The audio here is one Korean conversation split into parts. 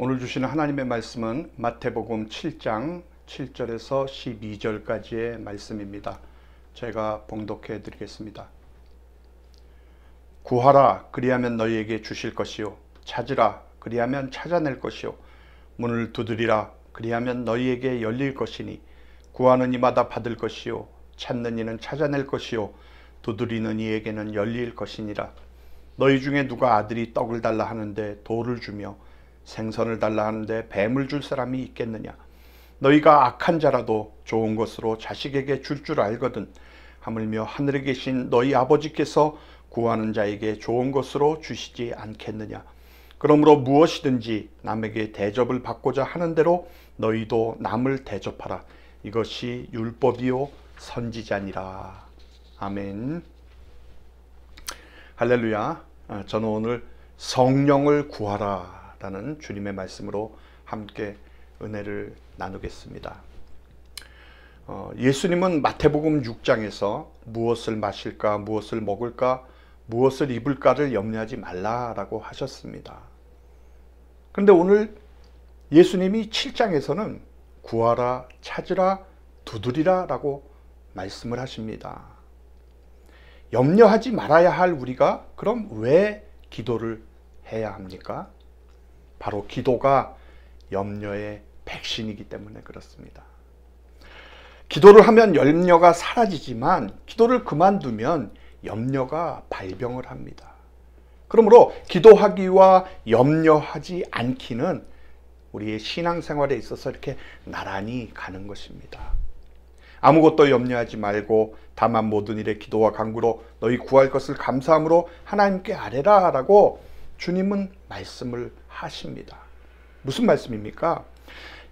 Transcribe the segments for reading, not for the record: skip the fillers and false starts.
오늘 주시는 하나님의 말씀은 마태복음 7장 7절에서 12절까지의 말씀입니다. 제가 봉독해 드리겠습니다. 구하라, 그리하면 너희에게 주실 것이요. 찾으라, 그리하면 찾아낼 것이요. 문을 두드리라, 그리하면 너희에게 열릴 것이니 구하는 이마다 받을 것이요. 찾는 이는 찾아낼 것이요. 두드리는 이에게는 열릴 것이니라. 너희 중에 누가 아들이 떡을 달라 하는데 돌을 주며 생선을 달라 하는데 뱀을 줄 사람이 있겠느냐. 너희가 악한 자라도 좋은 것으로 자식에게 줄 알거든. 하물며 하늘에 계신 너희 아버지께서 구하는 자에게 좋은 것으로 주시지 않겠느냐. 그러므로 무엇이든지 남에게 대접을 받고자 하는 대로 너희도 남을 대접하라. 이것이 율법이요 선지자니라. 아멘. 할렐루야. 저는 오늘 성령을 구하라 라는 주님의 말씀으로 함께 은혜를 나누겠습니다. 예수님은 마태복음 6장에서 무엇을 마실까, 무엇을 먹을까, 무엇을 입을까를 염려하지 말라라고 하셨습니다. 그런데 오늘 예수님이 7장에서는 구하라, 찾으라, 두드리라 라고 말씀을 하십니다. 염려하지 말아야 할 우리가 그럼 왜 기도를 해야 합니까? 바로 기도가 염려의 백신이기 때문에 그렇습니다. 기도를 하면 염려가 사라지지만 기도를 그만두면 염려가 발병을 합니다. 그러므로 기도하기와 염려하지 않기는 우리의 신앙생활에 있어서 이렇게 나란히 가는 것입니다. 아무것도 염려하지 말고 다만 모든 일에 기도와 간구로 너희 구할 것을 감사함으로 하나님께 아뢰라 라고 주님은 말씀을 하십니다. 무슨 말씀입니까?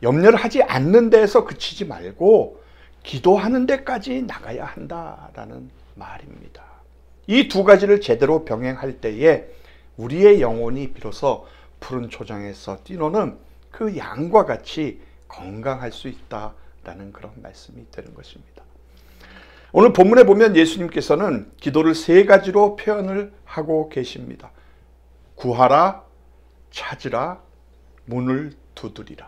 염려를 하지 않는 데에서 그치지 말고 기도하는 데까지 나가야 한다라는 말입니다. 이 두 가지를 제대로 병행할 때에 우리의 영혼이 비로소 푸른 초장에서 뛰노는 그 양과 같이 건강할 수 있다라는 그런 말씀이 되는 것입니다. 오늘 본문에 보면 예수님께서는 기도를 세 가지로 표현을 하고 계십니다. 구하라, 찾으라, 문을 두드리라.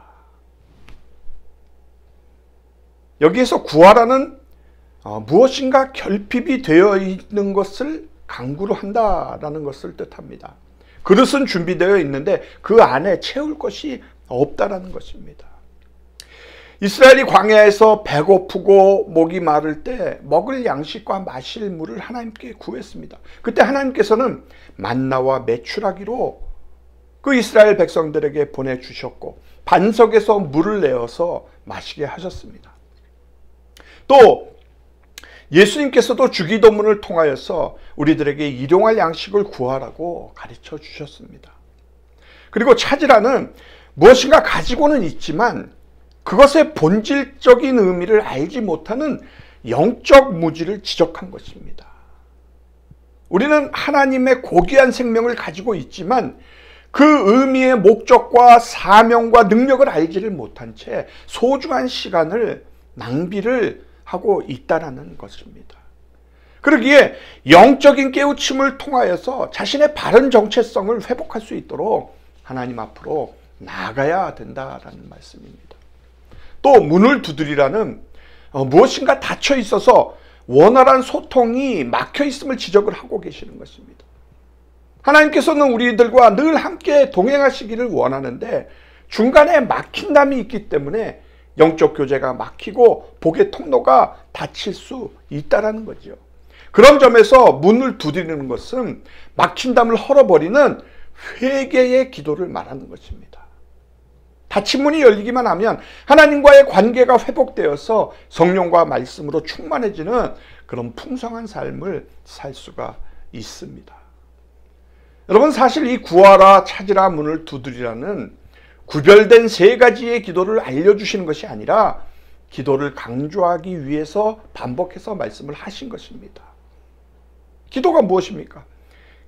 여기에서 구하라는 무엇인가 결핍이 되어 있는 것을 간구로 한다라는 것을 뜻합니다. 그릇은 준비되어 있는데 그 안에 채울 것이 없다라는 것입니다. 이스라엘이 광야에서 배고프고 목이 마를 때 먹을 양식과 마실 물을 하나님께 구했습니다. 그때 하나님께서는 만나와 메추라기로 그 이스라엘 백성들에게 보내주셨고 반석에서 물을 내어서 마시게 하셨습니다. 또 예수님께서도 주기도문을 통하여서 우리들에게 일용할 양식을 구하라고 가르쳐 주셨습니다. 그리고 찾으라는 무엇인가 가지고는 있지만 그것의 본질적인 의미를 알지 못하는 영적 무지를 지적한 것입니다. 우리는 하나님의 고귀한 생명을 가지고 있지만 그 의미의 목적과 사명과 능력을 알지를 못한 채 소중한 시간을 낭비를 하고 있다는 것입니다. 그러기에 영적인 깨우침을 통하여서 자신의 바른 정체성을 회복할 수 있도록 하나님 앞으로 나아가야 된다라는 말씀입니다. 또 문을 두드리라는 무엇인가 닫혀 있어서 원활한 소통이 막혀 있음을 지적을 하고 계시는 것입니다. 하나님께서는 우리들과 늘 함께 동행하시기를 원하는데 중간에 막힌담이 있기 때문에 영적 교제가 막히고 복의 통로가 닫힐 수 있다는 거죠. 그런 점에서 문을 두드리는 것은 막힌 담을 헐어버리는 회개의 기도를 말하는 것입니다. 닫힌 문이 열리기만 하면 하나님과의 관계가 회복되어서 성령과 말씀으로 충만해지는 그런 풍성한 삶을 살 수가 있습니다. 여러분, 사실 이 구하라, 찾으라, 문을 두드리라는 구별된 세 가지의 기도를 알려주시는 것이 아니라 기도를 강조하기 위해서 반복해서 말씀을 하신 것입니다. 기도가 무엇입니까?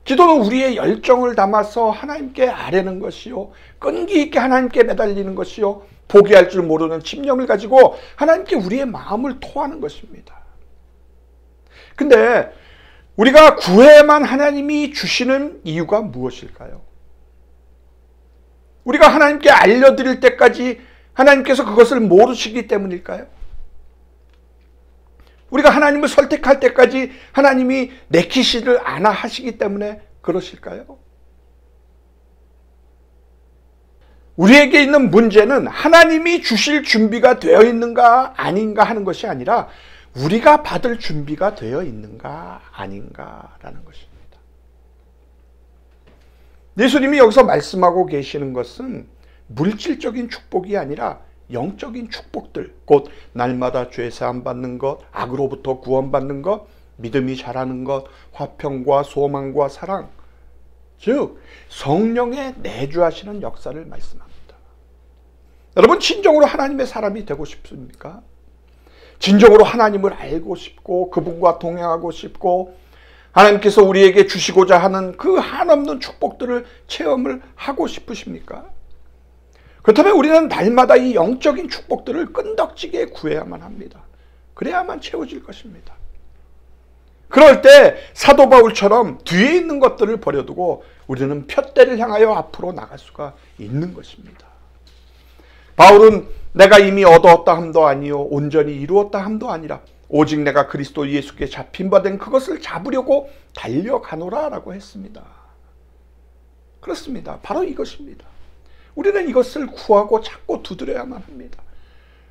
기도는 우리의 열정을 담아서 하나님께 아뢰는 것이요, 끈기 있게 하나님께 매달리는 것이요, 포기할 줄 모르는 집념을 가지고 하나님께 우리의 마음을 토하는 것입니다. 근데 우리가 구해야만 하나님이 주시는 이유가 무엇일까요? 우리가 하나님께 알려드릴 때까지 하나님께서 그것을 모르시기 때문일까요? 우리가 하나님을 설득할 때까지 하나님이 내키시를 안 하시기 때문에 그러실까요? 우리에게 있는 문제는 하나님이 주실 준비가 되어 있는가 아닌가 하는 것이 아니라 우리가 받을 준비가 되어 있는가 아닌가라는 것입니다. 예수님이 여기서 말씀하고 계시는 것은 물질적인 축복이 아니라 영적인 축복들, 곧 날마다 죄 사함 받는 것, 악으로부터 구원받는 것, 믿음이 자라는 것, 화평과 소망과 사랑, 즉 성령의 내주하시는 역사를 말씀합니다. 여러분, 진정으로 하나님의 사람이 되고 싶습니까? 진정으로 하나님을 알고 싶고 그분과 동행하고 싶고 하나님께서 우리에게 주시고자 하는 그 한없는 축복들을 체험을 하고 싶으십니까? 그렇다면 우리는 날마다 이 영적인 축복들을 끈덕지게 구해야만 합니다. 그래야만 채워질 것입니다. 그럴 때 사도 바울처럼 뒤에 있는 것들을 버려두고 우리는 푯대를 향하여 앞으로 나갈 수가 있는 것입니다. 바울은 내가 이미 얻었다 함도 아니요 온전히 이루었다 함도 아니라 오직 내가 그리스도 예수께 잡힌 바 된 그것을 잡으려고 달려가노라 라고 했습니다. 그렇습니다. 바로 이것입니다. 우리는 이것을 구하고 찾고 두드려야만 합니다.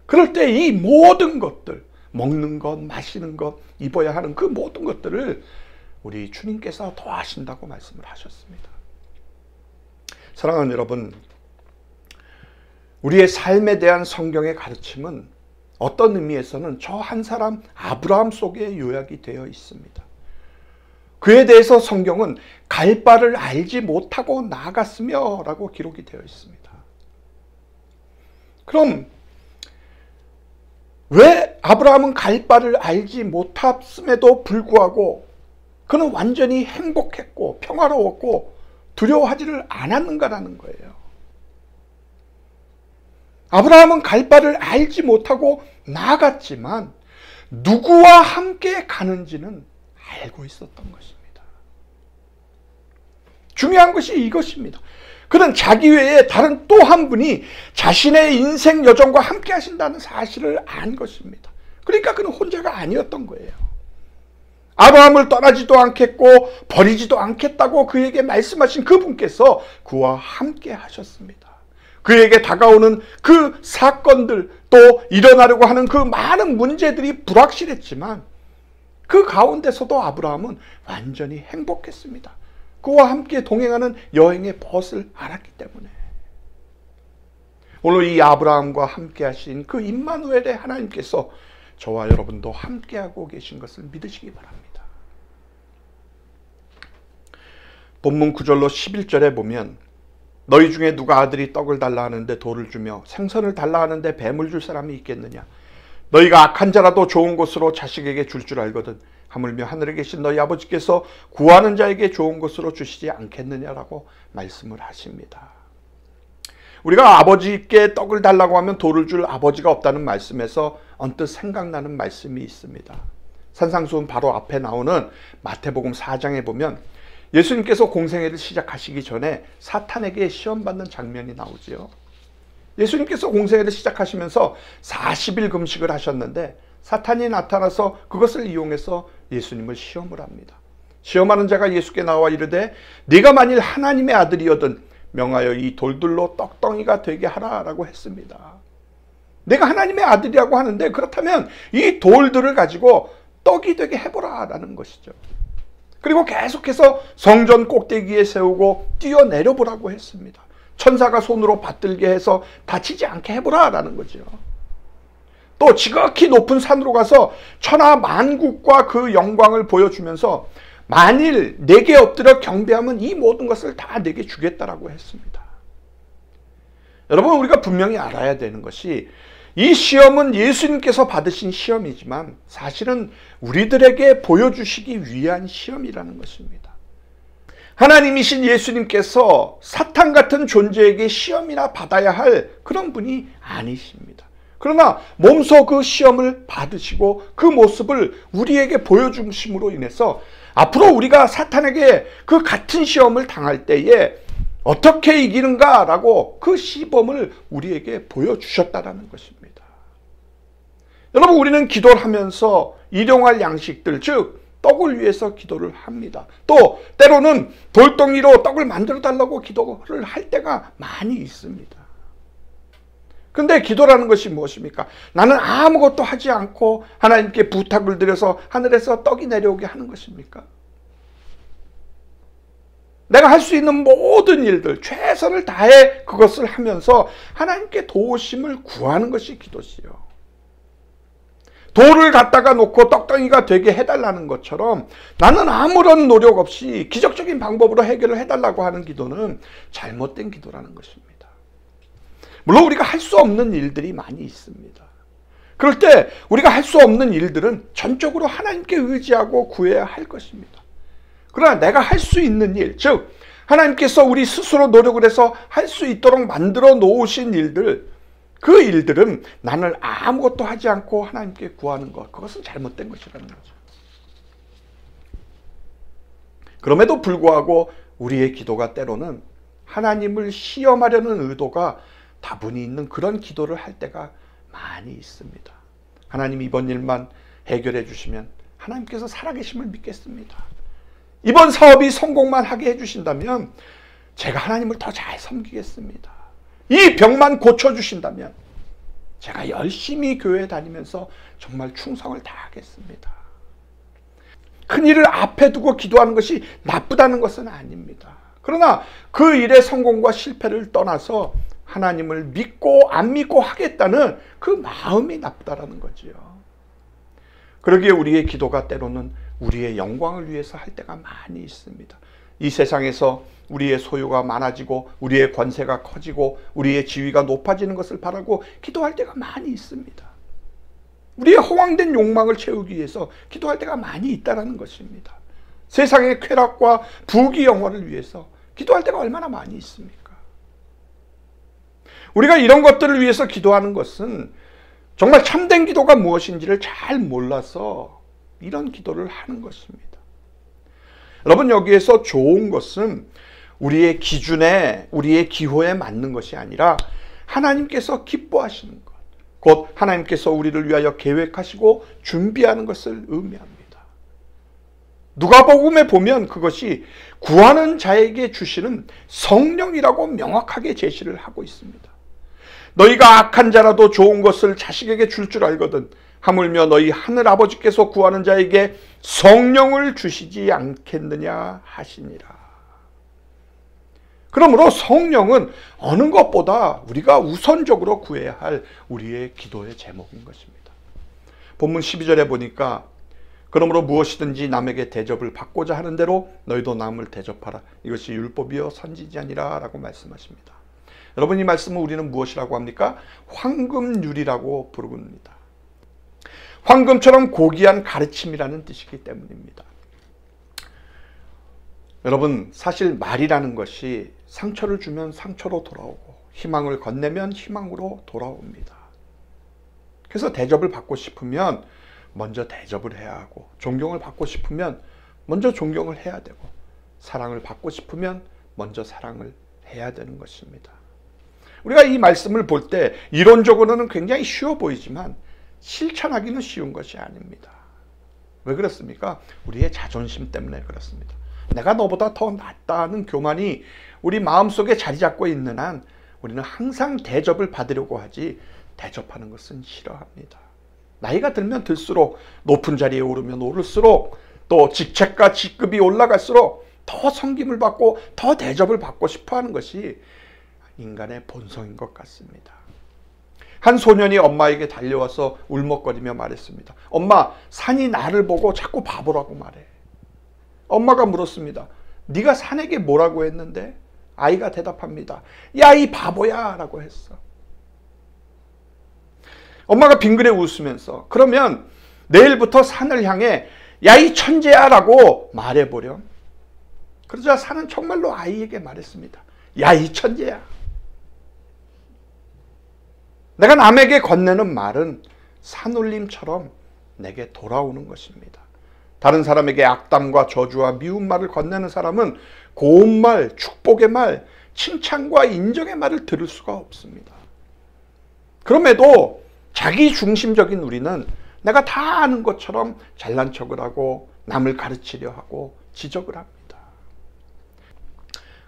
그럴 때 이 모든 것들, 먹는 것, 마시는 것, 입어야 하는 그 모든 것들을 우리 주님께서 더하신다고 말씀을 하셨습니다. 사랑하는 여러분, 우리의 삶에 대한 성경의 가르침은 어떤 의미에서는 저 한 사람 아브라함 속에 요약이 되어 있습니다. 그에 대해서 성경은 갈 바를 알지 못하고 나아갔으며 라고 기록이 되어 있습니다. 그럼 왜 아브라함은 갈 바를 알지 못했음에도 불구하고 그는 완전히 행복했고 평화로웠고 두려워하지를 않았는가라는 거예요. 아브라함은 갈 바를 알지 못하고 나아갔지만 누구와 함께 가는지는 알고 있었던 것입니다. 중요한 것이 이것입니다. 그는 자기 외에 다른 또 한 분이 자신의 인생 여정과 함께 하신다는 사실을 안 것입니다. 그러니까 그는 혼자가 아니었던 거예요. 아브라함을 떠나지도 않겠고 버리지도 않겠다고 그에게 말씀하신 그분께서 그와 함께 하셨습니다. 그에게 다가오는 그 사건들, 또 일어나려고 하는 그 많은 문제들이 불확실했지만 그 가운데서도 아브라함은 완전히 행복했습니다. 그와 함께 동행하는 여행의 벗을 알았기 때문에. 오늘 이 아브라함과 함께 하신 그 임마누엘의 하나님께서 저와 여러분도 함께하고 계신 것을 믿으시기 바랍니다. 본문 9절로 11절에 보면 너희 중에 누가 아들이 떡을 달라 하는데 돌을 주며 생선을 달라 하는데 뱀을 줄 사람이 있겠느냐? 너희가 악한 자라도 좋은 것으로 자식에게 줄 줄 알거든 하물며 하늘에 계신 너희 아버지께서 구하는 자에게 좋은 것으로 주시지 않겠느냐라고 말씀을 하십니다. 우리가 아버지께 떡을 달라고 하면 돌을 줄 아버지가 없다는 말씀에서 언뜻 생각나는 말씀이 있습니다. 산상수훈 바로 앞에 나오는 마태복음 4장에 보면 예수님께서 공생애를 시작하시기 전에 사탄에게 시험받는 장면이 나오지요. 예수님께서 공생애를 시작하시면서 40일 금식을 하셨는데 사탄이 나타나서 그것을 이용해서 예수님을 시험을 합니다. 시험하는 자가 예수께 나와 이르되 네가 만일 하나님의 아들이거든 명하여 이 돌들로 떡덩이가 되게 하라라고 했습니다. 내가 하나님의 아들이라고 하는데 그렇다면 이 돌들을 가지고 떡이 되게 해보라라는 것이죠. 그리고 계속해서 성전 꼭대기에 세우고 뛰어내려보라고 했습니다. 천사가 손으로 받들게 해서 다치지 않게 해보라라는 거죠. 또 지극히 높은 산으로 가서 천하 만국과 그 영광을 보여주면서 만일 내게 엎드려 경배하면 이 모든 것을 다 내게 주겠다라고 했습니다. 여러분, 우리가 분명히 알아야 되는 것이 이 시험은 예수님께서 받으신 시험이지만 사실은 우리들에게 보여주시기 위한 시험이라는 것입니다. 하나님이신 예수님께서 사탄 같은 존재에게 시험이나 받아야 할 그런 분이 아니십니다. 그러나 몸소 그 시험을 받으시고 그 모습을 우리에게 보여주심으로 인해서 앞으로 우리가 사탄에게 그 같은 시험을 당할 때에 어떻게 이기는가라고 그 시범을 우리에게 보여주셨다라는 것입니다. 여러분, 우리는 기도를 하면서 일용할 양식들, 즉 떡을 위해서 기도를 합니다. 또 때로는 돌덩이로 떡을 만들어 달라고 기도를 할 때가 많이 있습니다. 근데 기도라는 것이 무엇입니까? 나는 아무것도 하지 않고 하나님께 부탁을 드려서 하늘에서 떡이 내려오게 하는 것입니까? 내가 할 수 있는 모든 일들, 최선을 다해 그것을 하면서 하나님께 도우심을 구하는 것이 기도지요. 돌을 갖다가 놓고 떡덩이가 되게 해달라는 것처럼 나는 아무런 노력 없이 기적적인 방법으로 해결을 해달라고 하는 기도는 잘못된 기도라는 것입니다. 물론 우리가 할 수 없는 일들이 많이 있습니다. 그럴 때 우리가 할 수 없는 일들은 전적으로 하나님께 의지하고 구해야 할 것입니다. 그러나 내가 할 수 있는 일, 즉 하나님께서 우리 스스로 노력을 해서 할 수 있도록 만들어 놓으신 일들, 그 일들은 나는 아무것도 하지 않고 하나님께 구하는 것, 그것은 잘못된 것이라는 거죠. 그럼에도 불구하고 우리의 기도가 때로는 하나님을 시험하려는 의도가 다분히 있는 그런 기도를 할 때가 많이 있습니다. 하나님, 이번 일만 해결해 주시면 하나님께서 살아계심을 믿겠습니다. 이번 사업이 성공만 하게 해주신다면 제가 하나님을 더 잘 섬기겠습니다. 이 병만 고쳐주신다면 제가 열심히 교회 다니면서 정말 충성을 다하겠습니다. 큰일을 앞에 두고 기도하는 것이 나쁘다는 것은 아닙니다. 그러나 그 일의 성공과 실패를 떠나서 하나님을 믿고 안 믿고 하겠다는 그 마음이 나쁘다라는 거지요. 그러기에 우리의 기도가 때로는 우리의 영광을 위해서 할 때가 많이 있습니다. 이 세상에서 우리의 소유가 많아지고 우리의 권세가 커지고 우리의 지위가 높아지는 것을 바라고 기도할 때가 많이 있습니다. 우리의 허황된 욕망을 채우기 위해서 기도할 때가 많이 있다는 것입니다. 세상의 쾌락과 부귀 영화를 위해서 기도할 때가 얼마나 많이 있습니까? 우리가 이런 것들을 위해서 기도하는 것은 정말 참된 기도가 무엇인지를 잘 몰라서 이런 기도를 하는 것입니다. 여러분, 여기에서 좋은 것은 우리의 기준에, 우리의 기호에 맞는 것이 아니라 하나님께서 기뻐하시는 것, 곧 하나님께서 우리를 위하여 계획하시고 준비하는 것을 의미합니다. 누가복음에 보면 그것이 구하는 자에게 주시는 성령이라고 명확하게 제시를 하고 있습니다. 너희가 악한 자라도 좋은 것을 자식에게 줄 줄 알거든 하물며 너희 하늘 아버지께서 구하는 자에게 성령을 주시지 않겠느냐 하시니라. 그러므로 성령은 어느 것보다 우리가 우선적으로 구해야 할 우리의 기도의 제목인 것입니다. 본문 12절에 보니까 그러므로 무엇이든지 남에게 대접을 받고자 하는 대로 너희도 남을 대접하라. 이것이 율법이요 선지지 아니라 라고 말씀하십니다. 여러분, 이 말씀을 우리는 무엇이라고 합니까? 황금률이라고 부릅니다. 황금처럼 고귀한 가르침이라는 뜻이기 때문입니다. 여러분, 사실 말이라는 것이 상처를 주면 상처로 돌아오고 희망을 건네면 희망으로 돌아옵니다. 그래서 대접을 받고 싶으면 먼저 대접을 해야 하고, 존경을 받고 싶으면 먼저 존경을 해야 되고, 사랑을 받고 싶으면 먼저 사랑을 해야 되는 것입니다. 우리가 이 말씀을 볼 때 이론적으로는 굉장히 쉬워 보이지만 실천하기는 쉬운 것이 아닙니다. 왜 그렇습니까? 우리의 자존심 때문에 그렇습니다. 내가 너보다 더 낫다는 교만이 우리 마음속에 자리 잡고 있는 한 우리는 항상 대접을 받으려고 하지 대접하는 것은 싫어합니다. 나이가 들면 들수록, 높은 자리에 오르면 오를수록, 또 직책과 직급이 올라갈수록 더 섬김을 받고 더 대접을 받고 싶어하는 것이 인간의 본성인 것 같습니다. 한 소년이 엄마에게 달려와서 울먹거리며 말했습니다. 엄마, 산이 나를 보고 자꾸 바보라고 말해. 엄마가 물었습니다. 네가 산에게 뭐라고 했는데? 아이가 대답합니다. 야, 이 바보야 라고 했어. 엄마가 빙그레 웃으면서 그러면 내일부터 산을 향해 야, 이 천재야 라고 말해보렴. 그러자 산은 정말로 아이에게 말했습니다. 야, 이 천재야. 내가 남에게 건네는 말은 산울림처럼 내게 돌아오는 것입니다. 다른 사람에게 악담과 저주와 미운 말을 건네는 사람은 고운 말, 축복의 말, 칭찬과 인정의 말을 들을 수가 없습니다. 그럼에도 자기 중심적인 우리는 내가 다 아는 것처럼 잘난 척을 하고 남을 가르치려 하고 지적을 합니다.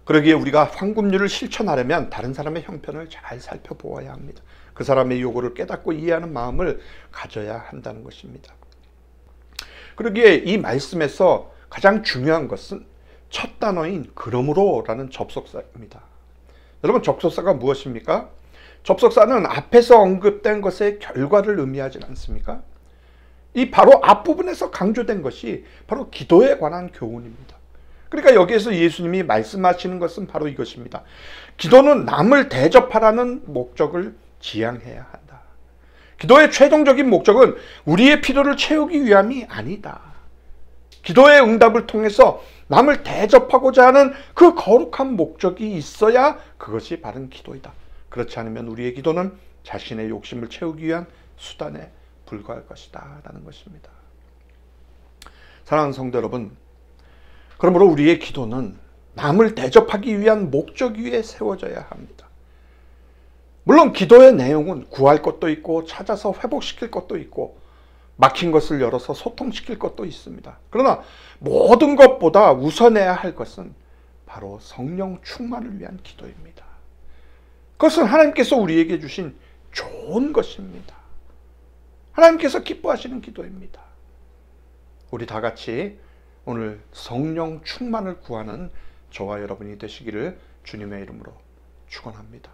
그러기에 우리가 황금률을 실천하려면 다른 사람의 형편을 잘 살펴보아야 합니다. 그 사람의 요구를 깨닫고 이해하는 마음을 가져야 한다는 것입니다. 그러기에 이 말씀에서 가장 중요한 것은 첫 단어인 그러므로 라는 접속사입니다. 여러분, 접속사가 무엇입니까? 접속사는 앞에서 언급된 것의 결과를 의미하지 않습니까? 이 바로 앞부분에서 강조된 것이 바로 기도에 관한 교훈입니다. 그러니까 여기에서 예수님이 말씀하시는 것은 바로 이것입니다. 기도는 남을 대접하라는 목적을 지향해야 한다. 기도의 최종적인 목적은 우리의 필요를 채우기 위함이 아니다. 기도의 응답을 통해서 남을 대접하고자 하는 그 거룩한 목적이 있어야 그것이 바른 기도이다. 그렇지 않으면 우리의 기도는 자신의 욕심을 채우기 위한 수단에 불과할 것이다 라는 것입니다. 사랑하는 성도 여러분, 그러므로 우리의 기도는 남을 대접하기 위한 목적 위에 세워져야 합니다. 물론 기도의 내용은 구할 것도 있고 찾아서 회복시킬 것도 있고 막힌 것을 열어서 소통시킬 것도 있습니다. 그러나 모든 것보다 우선해야 할 것은 바로 성령 충만을 위한 기도입니다. 그것은 하나님께서 우리에게 주신 좋은 것입니다. 하나님께서 기뻐하시는 기도입니다. 우리 다 같이 오늘 성령 충만을 구하는 저와 여러분이 되시기를 주님의 이름으로 축원합니다.